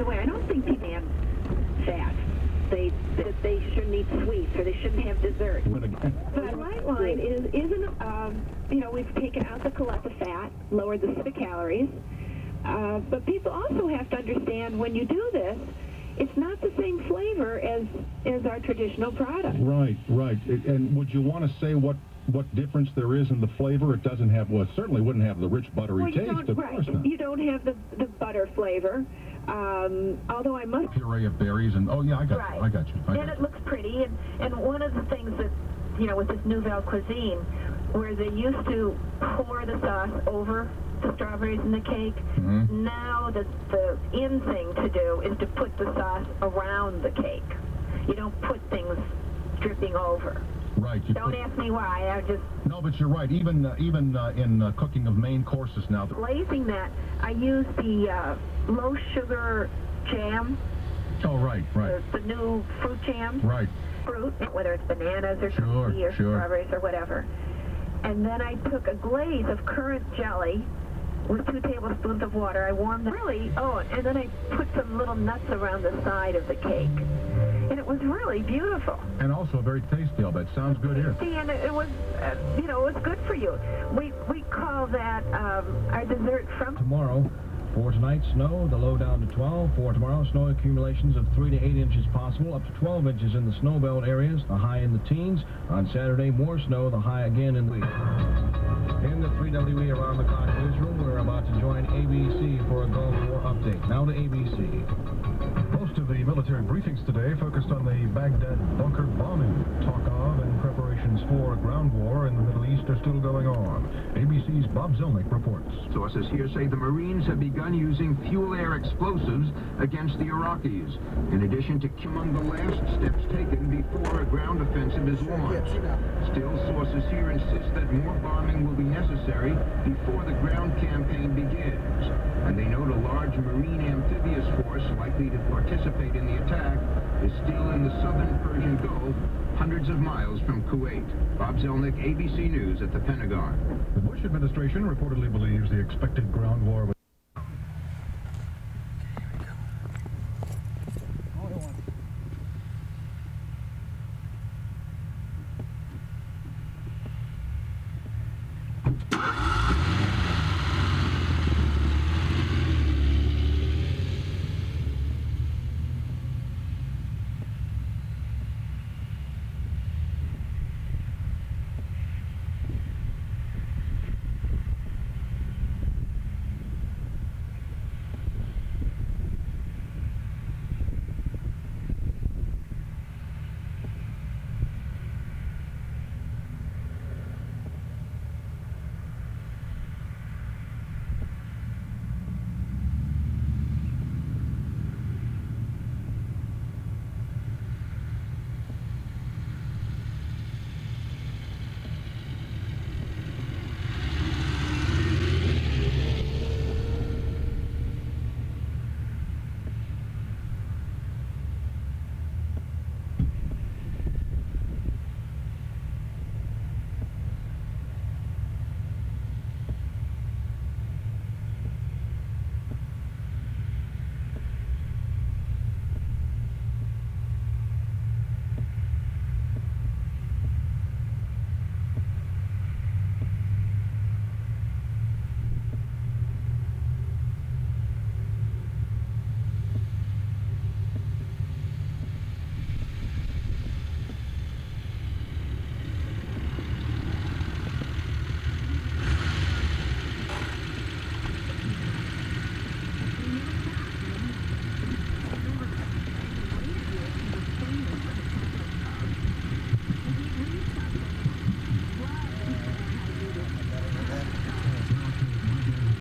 way, I don't think people demand fat. That they shouldn't eat sweets or they shouldn't have dessert. The right line we've taken out the fat, lowered the calories, but people also have to understand when you do this, it's not the same flavor as our traditional product. Right. And would you want to say what difference there is in the flavor? It doesn't have, well, it certainly wouldn't have the rich buttery taste, of course not. You don't have the butter flavor. Although I must... Puree of berries and, oh yeah, I got you. And it looks pretty, and one of the things that, with this Nouvelle cuisine, where they used to pour the sauce over the strawberries in the cake, now the in thing to do is to put the sauce around the cake. You don't put things dripping over. Right. Don't ask me why. I just... No, but you're right. Even in cooking of main courses now. Glazing that, I use the low sugar jam. Oh, right. The new fruit jam. Right. Fruit, whether it's bananas or kiwi or strawberries or whatever. And then I took a glaze of currant jelly with 2 tablespoons of water. I warmed them and then I put some little nuts around the side of the cake. And it was really beautiful. And also very tasty, I'll bet. Sounds good here. And it was, it was good for you. We call that our dessert from... Tomorrow, for tonight, snow, the low down to 12. For tomorrow, snow accumulations of 3 to 8 inches possible, up to 12 inches in the snow belt areas, the high in the teens. On Saturday, more snow, the high again in the week. In the 3WE Around the Clock newsroom, we're about to join ABC for a Gulf War update. Now to ABC. Most of the military briefings today focused on the Baghdad bunker bombing. Talk of and preparations for a ground war in the Middle East are still going on. ABC's Bob Zelnick reports. Sources here say the Marines have begun using fuel-air explosives against the Iraqis, in addition to among the last steps taken before a ground offensive is launched. Still, sources here insist that more bombing will be necessary before the ground campaign begins, and they note a large Marine amphibious force likely to participate in the attack is still in the southern Persian Gulf, hundreds of miles from Kuwait. Bob Zelnick, ABC News at the Pentagon. The Bush administration reportedly believes the expected ground war